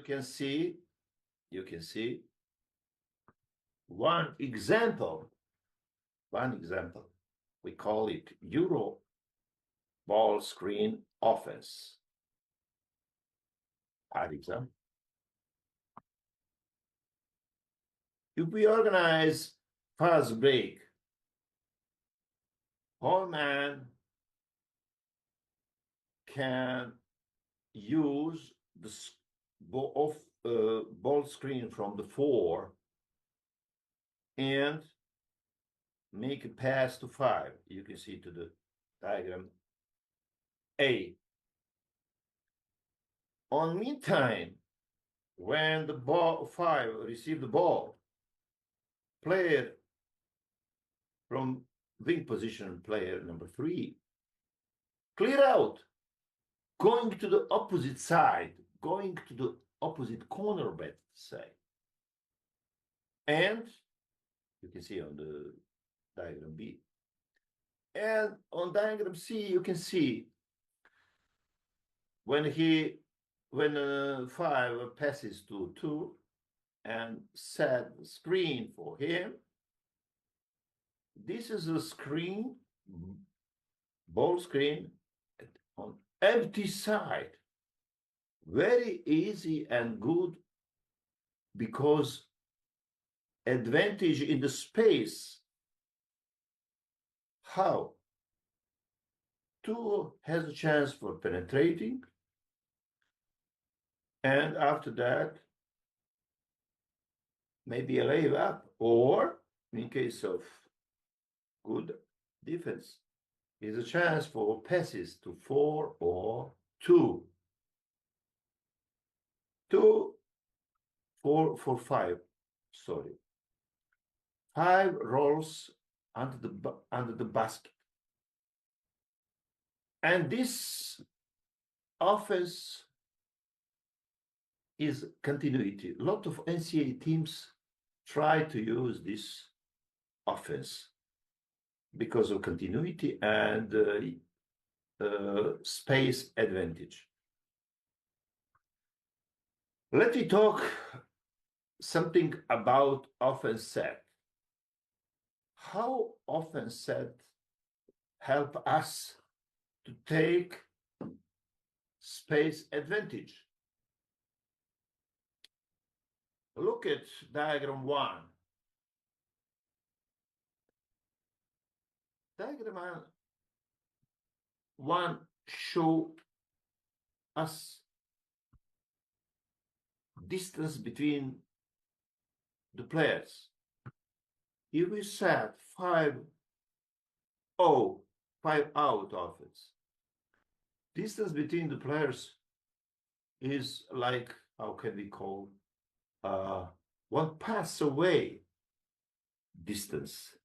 can see one example. We call it Euro ball screen offense. Hard example. If we organize fast break, all man can use the ball screen from the 4 and make a pass to 5. You can see to the diagram A. On meantime, when the ball 5 receive the ball, player from wing position, player number 3, clear out, going to the opposite side, going to the opposite corner, let's say. And you can see on the diagram B. And on diagram C, you can see when 5 passes to 2 and set screen for him. This is a screen, ball screen on empty side. Very easy and good because advantage in the space. How? 2 has a chance for penetrating, and after that, maybe a layup, or in case of good defense, is a chance for passes to 4 or 2. 2, 4 for 5. Sorry. 5 rolls under the basket. And this offense is continuity. A lot of NCAA teams try to use this offense because of continuity and space advantage. Let me talk something about offense set. How offense set help us to take space advantage? Look at diagram 1. Diagram 1 show us distance between the players. If we set 5-0, 5-out offense, distance between the players is like, how can we call, one pass away distance,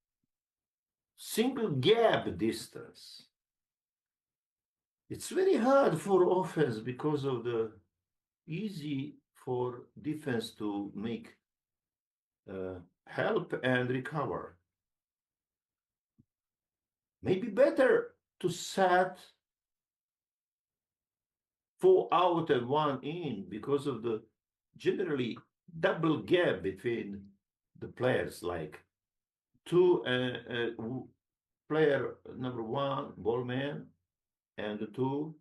single gap distance. It's very hard for offense because of the easy for defense to make help and recover. Maybe better to set 4 out and 1 in because of the generally double gap between the players, like 2 player number 1 ball man and the 2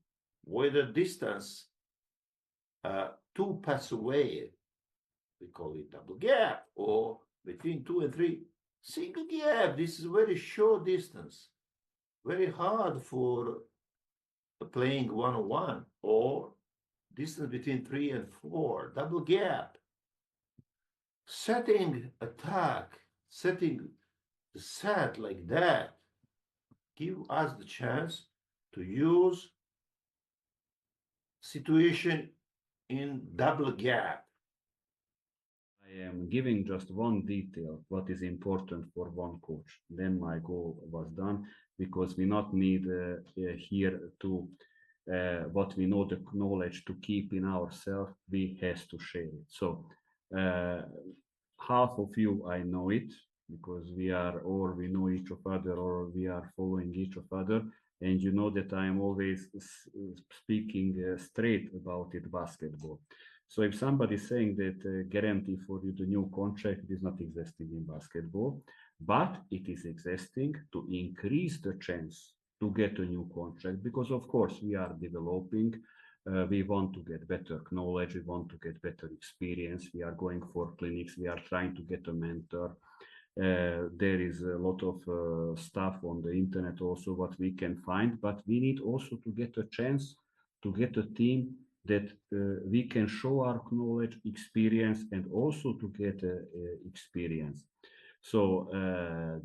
with a distance 2 pass away. We call it double gap, or between 2 and 3 single gap. This is very short distance, very hard for playing 1-on-1, or distance between 3 and 4, double gap. Setting attack, setting the set like that, give us the chance to use situation in double gap. I am giving just one detail, what is important for one coach. Then my goal was done, because we not need here to what we know, the knowledge to keep in ourselves, we has to share it. So half of you, I know it, because we are, or we know each of other, or we are following each of other. And you know that I am always speaking straight about it, basketball. So if somebody is saying that guarantee for you the new contract, it is not existing in basketball, but it is existing to increase the chance to get a new contract, because of course we are developing. We want to get better knowledge, we want to get better experience, we are going for clinics, we are trying to get a mentor. There is a lot of stuff on the internet also what we can find, but we need also to get a chance to get a team that we can show our knowledge, experience, and also to get experience. So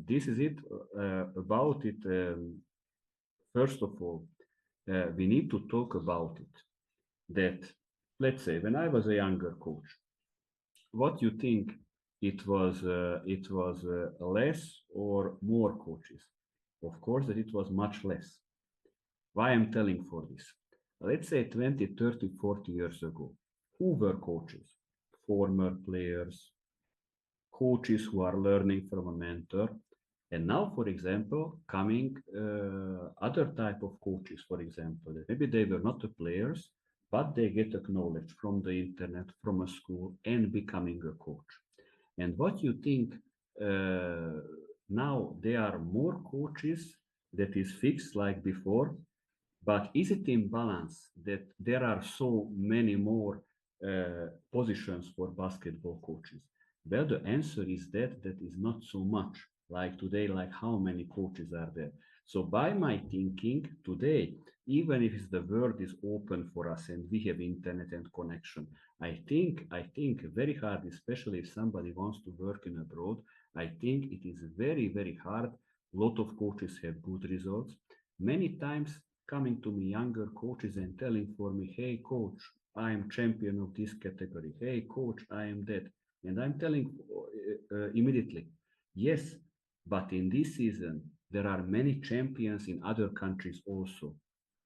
this is it about it. First of all, we need to talk about it. That, let's say, when I was a younger coach, what you think it was less or more coaches? Of course, that it was much less. Why I'm telling for this? Let's say 20, 30, 40 years ago, who were coaches? Former players, coaches who are learning from a mentor. And now, for example, coming other type of coaches, for example, maybe they were not the players, but they get knowledge from the internet, from a school, and becoming a coach. And what you think now there are more coaches that is fixed like before, but is it in balance that there are so many more positions for basketball coaches? Well, the answer is that is not so much like today, like how many coaches are there. So by my thinking today, even if the world is open for us and we have internet and connection, I think very hard, especially if somebody wants to work in abroad, I think it is very, very hard. Lot of coaches have good results. Many times coming to me younger coaches and telling for me, hey coach, I am champion of this category. Hey coach, I am that. And I'm telling immediately, yes, but in this season, there are many champions in other countries also,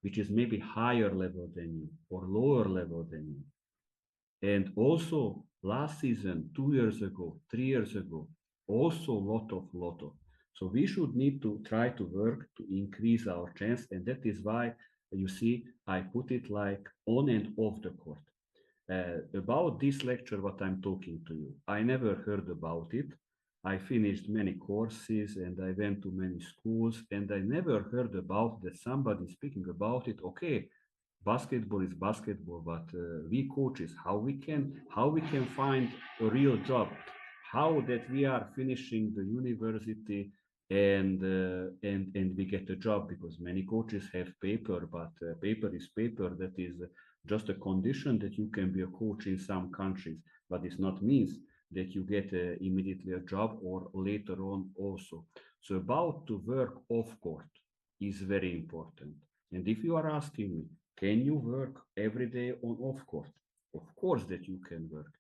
which is maybe higher level than you or lower level than you. And also last season, 2 years ago, 3 years ago, also lot of. So we should need to try to work to increase our chance, and that is why you see I put it like on and off the court. About this lecture, what I'm talking to you, I never heard about it. I finished many courses and I went to many schools, and I never heard about that somebody speaking about it. Okay, basketball is basketball, but we coaches, how we can find a real job, how that we are finishing the university and we get a job, because many coaches have paper, but paper is paper. That is just a condition that you can be a coach in some countries, but it's not means that you get immediately a job or later on also. So about to work off court is very important. And if you are asking me, can you work every day on off court? Of course that you can work.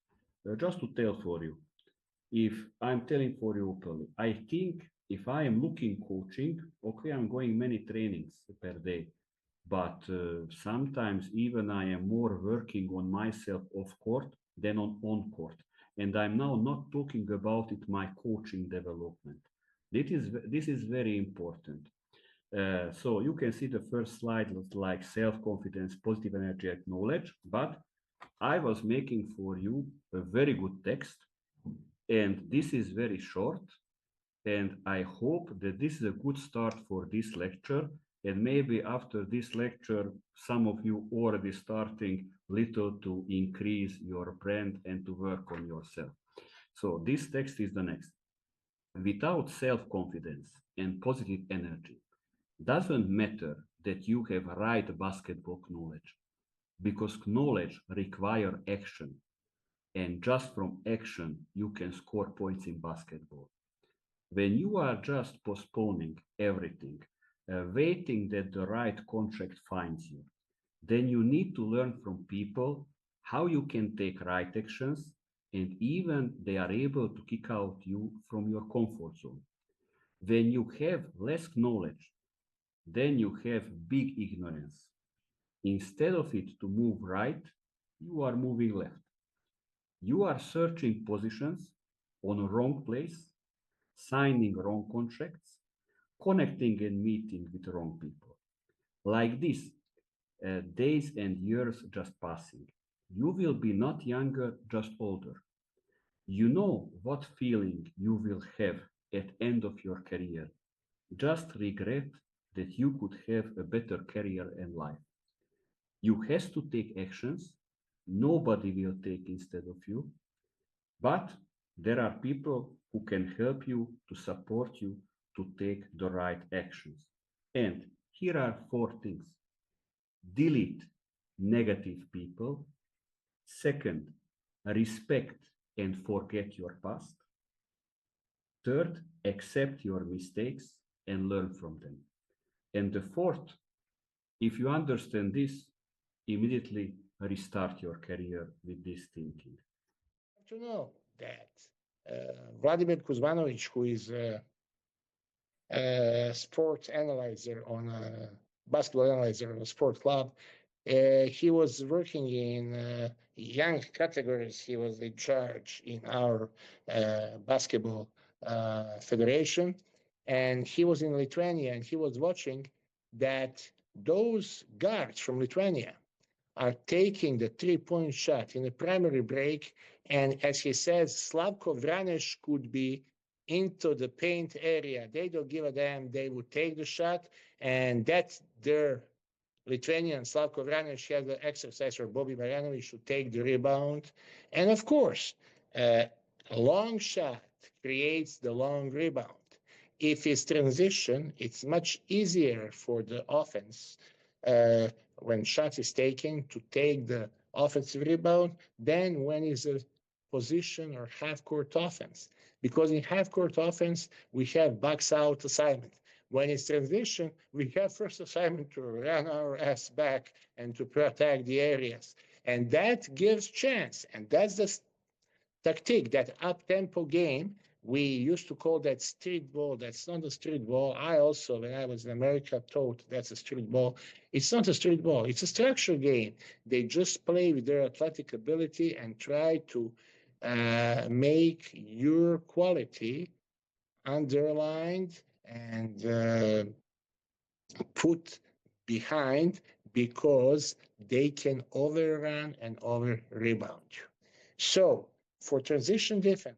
Just to tell for you, if I'm telling for you openly, I think if I am looking coaching, okay, I'm going many trainings per day, but sometimes even I am more working on myself off court than on court. And I'm now not talking about it my coaching development. This is very important. So you can see the first slide looks like self-confidence, positive energy, and knowledge, but I was making for you a very good text, and this is very short, and I hope that this is a good start for this lecture, and maybe after this lecture, some of you already starting little to increase your brand and to work on yourself. So this text is the next. Without self-confidence and positive energy, doesn't matter that you have right basketball knowledge, because knowledge require action, and just from action you can score points in basketball. When you are just postponing everything, waiting that the right contract finds you, then you need to learn from people how you can take right actions, and even they are able to kick out you from your comfort zone. When you have less knowledge, then you have big ignorance. Instead of it to move right, you are moving left. You are searching positions on a wrong place, signing wrong contracts, connecting and meeting with wrong people. Like this, days and years just passing. you will be not younger, just older. You know what feeling you will have at end of your career. Just regret that you could have a better career and life. You have to take actions. Nobody will take instead of you. But there are people who can help you to support you to take the right actions. And here are four things. Delete negative people. Second, respect and forget your past. Third, accept your mistakes and learn from them. And the fourth, if you understand this, immediately restart your career with this thinking. To know that Vladimir Kuzmanovic, who is sports analyzer on a basketball analyzer on a sport club. He was working in young categories. He was in charge in our basketball federation. And he was in Lithuania and he was watching that those guards from Lithuania are taking the three-point shot in the primary break. And as he says, Slavko Vraneš could be into the paint area. They don't give a damn. They would take the shot. And that's their Lithuanian Slavko Vraneš has the exercise for Bobby Marjanovic to take the rebound. And of course, a long shot creates the long rebound. If it's transition, it's much easier for the offense when shot is taken to take the offensive rebound than when it's a position or half-court offense. Because in half-court offense, we have box out assignment. When it's transition, we have first assignment to run our ass back and to protect the areas. And that gives chance. And that's the tactic, that up-tempo game. We used to call that street ball. That's not a street ball. I also, when I was in America, thought that's a street ball. It's not a street ball. It's a structured game. They just play with their athletic ability and try to make your quality underlined and put behind, because they can overrun and over rebound you. So for transition defense,